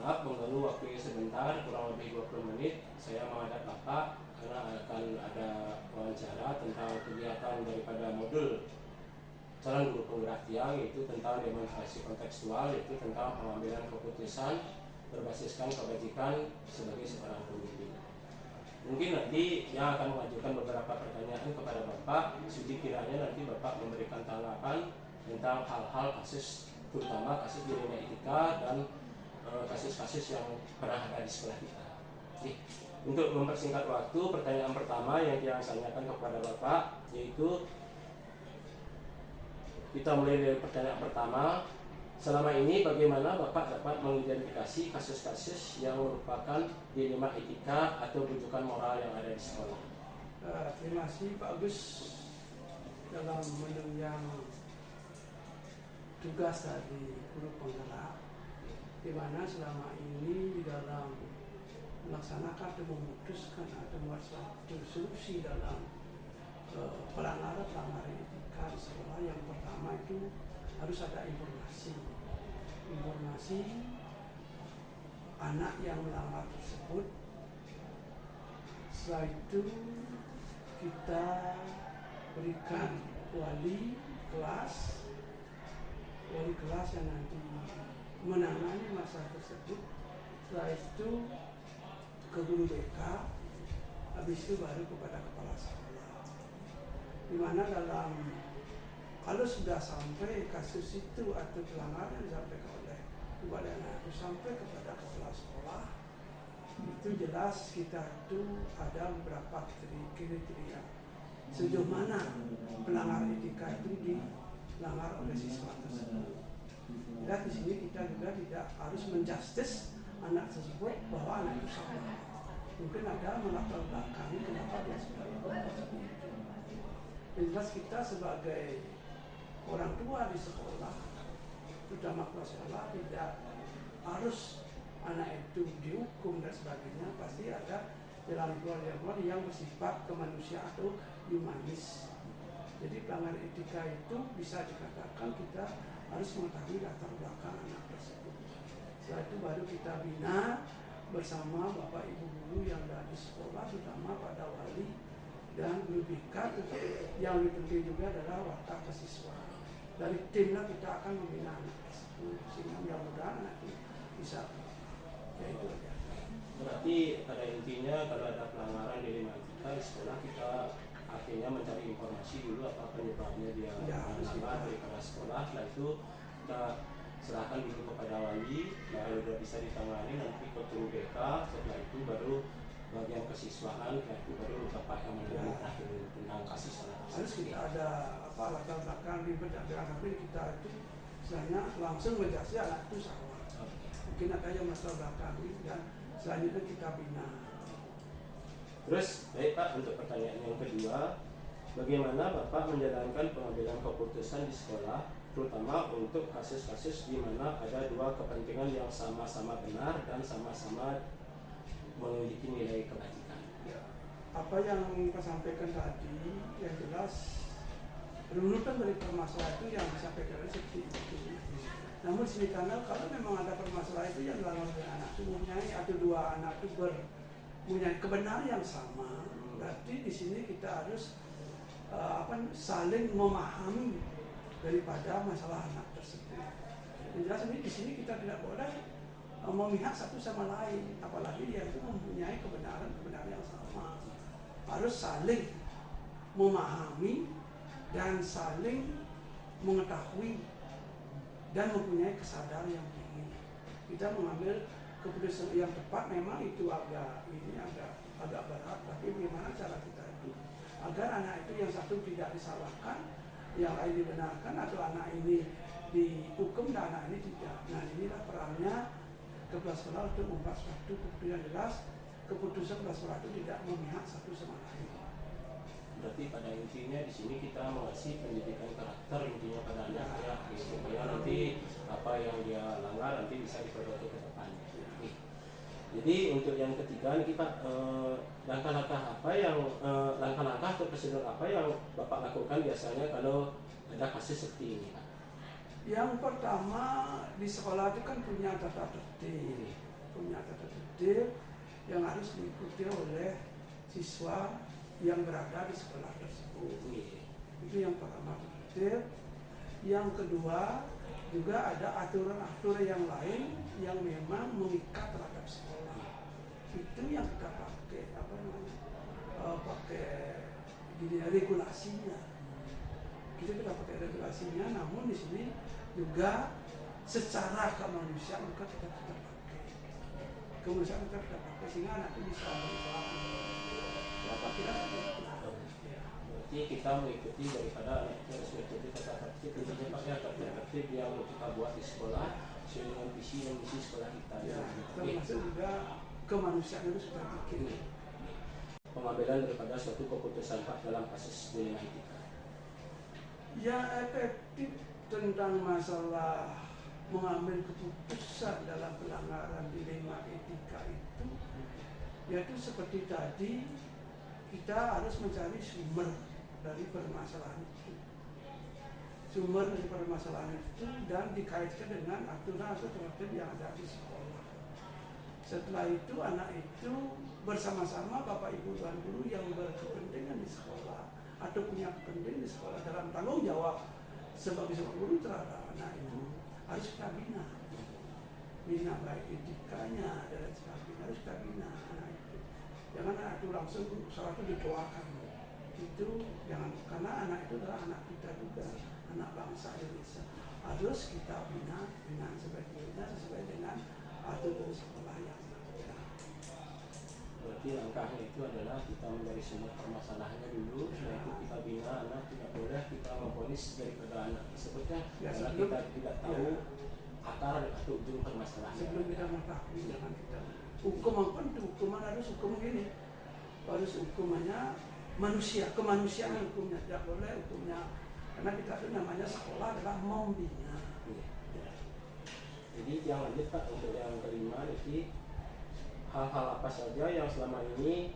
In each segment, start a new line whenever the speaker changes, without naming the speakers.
Maaf mengganggu waktunya sebentar, kurang lebih 20 menit. Saya menghadap Bapak karena akan ada wawancara tentang kegiatan daripada modul calon guru penggerak tiang, yaitu tentang demonstrasi kontekstual, yaitu tentang pengambilan keputusan berbasiskan kebajikan sebagai seorang pemimpin. Mungkin nanti yang akan mengajukan beberapa pertanyaan kepada Bapak, sudi kiranya nanti Bapak memberikan tanggapan tentang hal-hal kasus, terutama kasus dilema etika dan kasus-kasus yang pernah ada di sekolah kita. Oke. Untuk mempersingkat waktu, pertanyaan pertama yang saya tanyakan kepada Bapak yaitu, kita mulai dari pertanyaan pertama. Selama ini bagaimana Bapak dapat mengidentifikasi kasus-kasus yang merupakan dilema etika atau rujukan moral yang ada di sekolah?
Terima kasih Pak Agus dalam menunjang tugas dari guru penggerak, di mana selama ini di dalam melaksanakan atau memutuskan atau membuat suatu solusi dalam pelanggaran etika di sekolah. Yang pertama itu harus ada informasi anak yang melanggar tersebut. Setelah itu kita berikan wali kelas yang nanti menangani masalah tersebut. Setelah itu ke guru BK, habis itu baru kepada kepala sekolah. Di mana kalau sudah sampai kasus itu atau pelanggaran yang disampaikan oleh kepala anak itu sampai kepada kepala sekolah, itu jelas kita itu ada beberapa kriteria sejauh mana pelanggaran etika itu dilanggar oleh siswa tersebut. Dan di sini kita juga tidak harus menjustis anak tersebut bahwa anak itu salah. Mungkin ada melatar belakangi kenapa dia sudah berbuat seperti itu. Yang jelas kita sebagai orang tua di sekolah, terutama kelas sekolah, tidak harus anak itu dihukum dan sebagainya. Pasti ada jalan keluar yang bersifat kemanusiaan atau humanis. Jadi pelanggaran etika itu bisa dikatakan kita harus mengetahui latar belakang anak tersebut. Setelah itu baru kita bina bersama Bapak Ibu guru yang ada di sekolah, terutama pada wali dan guru BK. Yang lebih penting juga adalah watak kesiswaan. Dari timlah kita akan membina anak tersebut sehingga mudah-mudahan anak itu bisa, yaitu aja.
Berarti pada intinya kalau ada pelanggaran dilema etika di sekolah, kita artinya mencari informasi dulu apa penyebabnya dia melanggar di kelas sekolah. Setelah itu kita serahkan dulu kepada wali, kalau sudah bisa ditangani nanti ke guru BK. Setelah itu baru bagian kesiswaan, setelah itu baru Bapak yang menangani terakhir tentang kasus anak.
Harus kita ada latar belakang ribet dan tapi kita itu sebenarnya langsung menjadi anak itu salah. Mungkin ada yang latar belakang dan selanjutnya kita bina.
Terus, baik Pak, untuk pertanyaan yang kedua, bagaimana Bapak menjalankan pengambilan keputusan di sekolah, terutama untuk kasus-kasus di mana ada dua kepentingan yang sama-sama benar dan sama-sama memiliki nilai kebajikan?
Ya, apa yang saya sampaikan tadi, yang jelas runutan dari permasalahan itu yang disampaikan seperti itu. Namun sini karena kalau memang ada permasalahan itu yang dilanggar oleh anak itu mempunyai atau dua anak itu mempunyai kebenaran yang sama, berarti di sini kita harus saling memahami daripada masalah anak tersebut. Yang jelas ini di sini kita tidak boleh memihak satu sama lain, apalagi dia itu mempunyai kebenaran yang sama. Harus saling memahami dan saling mengetahui dan mempunyai kesadaran yang tinggi. Kita mengambil keputusan yang tepat memang itu agak berat, tapi bagaimana cara kita itu agar anak itu yang satu tidak disalahkan, yang lain dibenarkan, atau anak ini dihukum dan anak ini tidak. Nah, inilah perannya kepala sekolah untuk membuat suatu keputusan yang jelas. Keputusan kepala sekolah itu tidak memihak satu sama lain.
Berarti pada intinya di sini kita mengasih pendidikan karakter intinya pada anak ya, supaya nanti apa yang dia langgar nanti bisa diperbaiki ke depannya. Jadi untuk yang ketiga nih kita langkah-langkah atau prosedur apa yang Bapak lakukan biasanya kalau ada kasus seperti ini, Pak?
Yang pertama, di sekolah itu kan punya tata tertib. punya tata tertib yang harus diikuti oleh siswa yang berada di sekolah tersebut. Itu yang pertama, tertib. Yang kedua, juga ada aturan-aturan yang lain yang memang mengikat terhadap sekolah. Itu yang kita pakai pakai regulasinya. Kita pakai regulasinya, namun di sini juga secara kemanusiaan juga kita pakai. Kemanusiaan kita pakai sehingga anak itu bisa berubah. Apa kira
Berarti kita mengikuti daripada harus mengikuti tata tertib, tentunya pakai tata tertib yang kita buat di sekolah sesuai dengan visi dan misi sekolah kita.
Termasuk juga kemanusiaan itu sudah bikin.
Pengambilan daripada suatu keputusan Pak dalam kasus dilema etika.
Yang efektif tentang masalah mengambil keputusan dalam pelanggaran dilema etika itu, yaitu seperti tadi, kita harus mencari sumber dari permasalahan itu. Sumber dari permasalahan itu dan dikaitkan dengan aturan atau tertib yang ada di sekolah. Setelah itu anak itu bersama-sama Bapak Ibu dan guru yang berkepentingan di sekolah atau punya kepentingan di sekolah dalam tanggung jawab sebagai seorang guru terhadap anak itu harus kita bina baik etikanya dan sebagainya, harus kita bina anak itu. Jangan anak itu langsung salah itu dituakan. Itu jangan, karena anak itu adalah anak kita juga, anak bangsa Indonesia. Harus kita bina dengan sesuai dengan aturan sekolah yang ada.
Berarti langkahnya itu adalah kita mencari sumber permasalahannya dulu, setelah itu kita bina anak, tidak boleh kita memvonis daripada anak tersebutnya karena kita tidak tahu akar atau ujung permasalahan.
Sebelum kita mengetahui, jangan kita hukuman harus hukum gini, harus hukumannya manusia, kemanusiaan hukumnya, tidak boleh hukumnya, karena kita itu namanya sekolah adalah membina.
Jadi yang lanjut Pak, untuk yang kelima, jadi hal-hal apa saja yang selama ini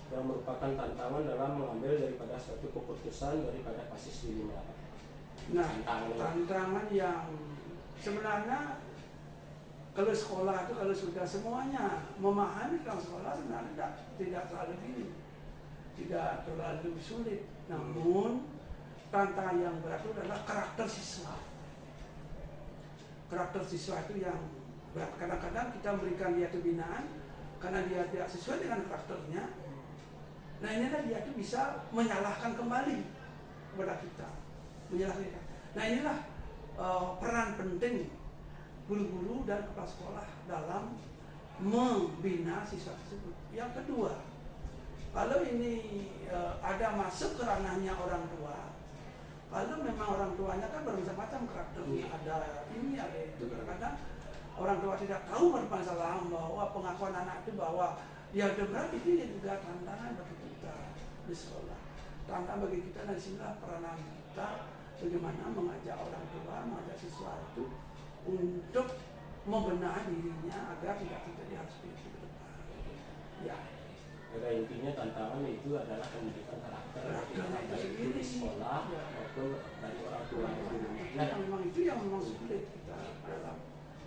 yang merupakan tantangan dalam mengambil daripada suatu keputusan daripada kasus dilema Pak?
Nah, tantangan yang sebenarnya kalau sekolah itu kalau sudah semuanya memahami tentang sekolah sebenarnya tidak terlalu gini, tidak terlalu sulit. Namun tantangan yang berat itu adalah karakter siswa. Karakter siswa itu yang berat. Kadang-kadang kita memberikan dia kebinaan karena dia tidak sesuai dengan karakternya. Nah inilah dia itu bisa menyalahkan kembali kepada kita, menyalahkan. Nah inilah peran penting guru-guru dan kepala sekolah dalam membina siswa tersebut. Yang kedua, kalau ini ada masuk ke ranahnya orang tua, kalau memang orang tuanya kan bermacam-macam karakternya, ada ini ada itu, kadang-kadang orang tua tidak tahu permasalahan bahwa pengakuan anak itu bahwa ya benar itu juga tantangan bagi kita di sekolah. Tantangan bagi kita dari sinilah peranan kita bagaimana mengajak orang tua, mengajak siswa itu untuk membenahi dirinya agar tidak terjadi hal seperti itu. Ya.
Pada intinya tantangan itu adalah pendidikan karakter baik di sekolah maupun dari orang tua.
Memang itu yang memang sulit kita dalam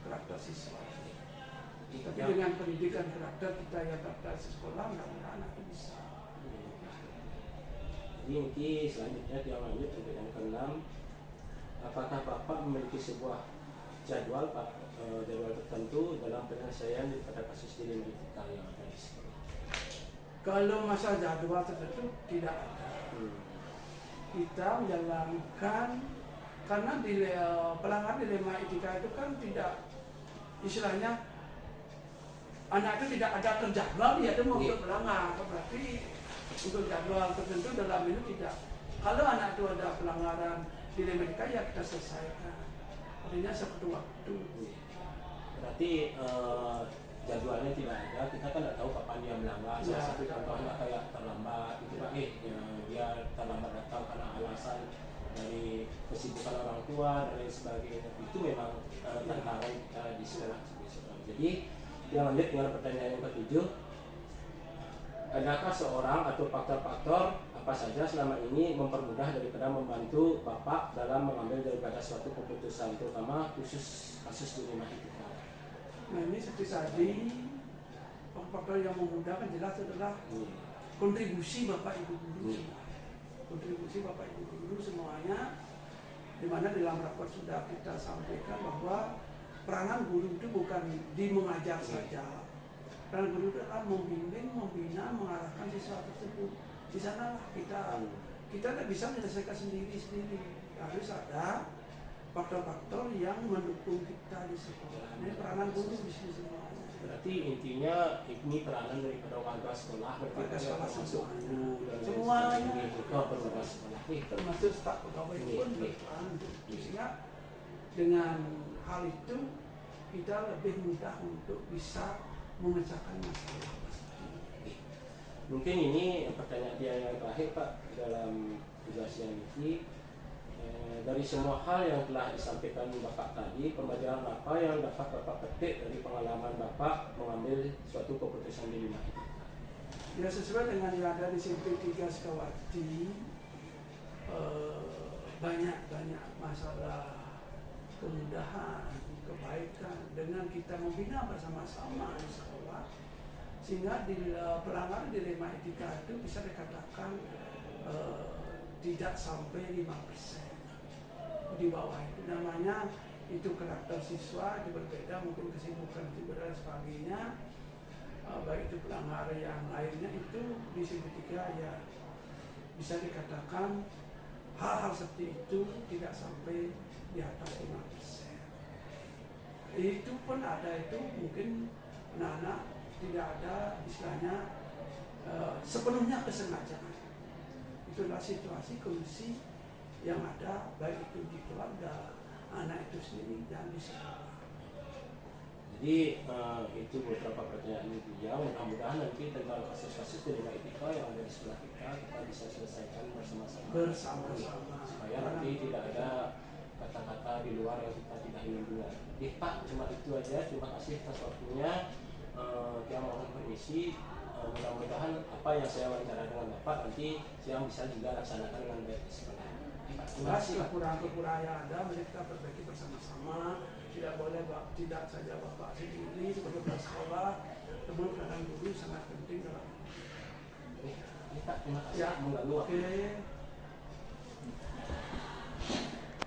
karakter siswa. Tapi dengan pendidikan karakter kita yang karakter sekolah, mudah-mudahan anak itu bisa.
Jadi inti selanjutnya yang lanjut untuk yang keenam, apakah Bapak memiliki sebuah jadwal tertentu dalam penyelesaian daripada kasus dilema etika yang ada di sekolah?
Kalau masa jadwal tertentu tidak ada. Kita menjalankan karena pelanggaran dilema etika itu kan tidak, istilahnya anak itu tidak ada terjadwal dia itu mau untuk melanggar, berarti untuk jadwal tertentu dalam ini tidak. Kalau anak itu ada pelanggaran dilema etika ya kita selesaikan. Artinya sewaktu-waktu.
Berarti jadwalnya tidak ada, kita kan tidak tahu kapan dia melanggar. Salah satu contohnya kayak terlambat, itu Pak, dia terlambat datang karena alasan dari kesibukan orang tua dan lain sebagainya. Itu memang tantangan kita di sekolah. Jadi yang lanjut dengan pertanyaan yang ketujuh, adakah seorang atau faktor-faktor apa saja selama ini mempermudah daripada membantu Bapak dalam mengambil daripada suatu keputusan, terutama khusus kasus dilema etika?
Nah ini seperti tadi faktor yang memudahkan jelas adalah kontribusi Bapak Ibu guru semua. Kontribusi Bapak Ibu guru semuanya, di mana dalam rapat sudah kita sampaikan bahwa peranan guru itu bukan di mengajar saja. Peranan guru itu adalah membimbing, membina, mengarahkan siswa tersebut. Di sanalah kita tidak bisa menyelesaikan sendiri. Harus ada faktor-faktor yang mendukung kita di sekolah. Ini peranan guru di sini semuanya.
Berarti intinya ini peranan daripada warga sekolah,
Warga sekolah
termasuk guru dan
semuanya.
warga sekolah.
Termasuk staf pegawai pun berperan. Sehingga dengan hal itu kita lebih mudah untuk bisa memecahkan masalah.
Mungkin ini pertanyaan dia yang terakhir Pak dalam penjelasan ini. Dari semua hal yang telah disampaikan Bapak tadi, pembelajaran apa yang dapat Bapak petik dari pengalaman Bapak mengambil suatu keputusan di Lima Etika?
Ya sesuai dengan yang ada di SMP 3 Sukawati, banyak masalah kemudahan, kebaikan dengan kita membina bersama-sama di sekolah, sehingga di pelanggaran di Lima Etika itu bisa dikatakan tidak sampai 5%. Di bawah itu namanya itu karakter siswa itu berbeda, mungkin kesibukan itu berbeda dan sebagainya, baik itu pelanggaran yang lainnya itu di SMP 3 ya bisa dikatakan hal-hal seperti itu tidak sampai di atas 5%. Itu pun ada itu mungkin anak-anak tidak ada istilahnya sepenuhnya kesengajaan. Itulah situasi kondisi yang ada baik itu di keluarga, anak itu sendiri dan di sekolah.
Jadi itu beberapa pertanyaan beliau. Mudah-mudahan nanti tentang kasus-kasus di Lima Etika yang ada di sekolah kita bisa selesaikan bersama-sama. Supaya nanti tidak ada kata-kata di luar yang kita tidak ingin dengar. Pak, cuma itu aja. Terima kasih atas waktunya. Saya mohon permisi. Mudah-mudahan apa yang saya wawancara dengan Bapak nanti siang bisa juga laksanakan dengan baik di sekolah.
Terima kasih. Kekurangan-kekurangan yang ada mari kita perbaiki bersama-sama. Tidak boleh tidak saja Bapak sendiri sebagai kepala sekolah, teman peranan guru sangat penting dalam.
Pak, terima kasih.
Ya,
mengganggu.
oke.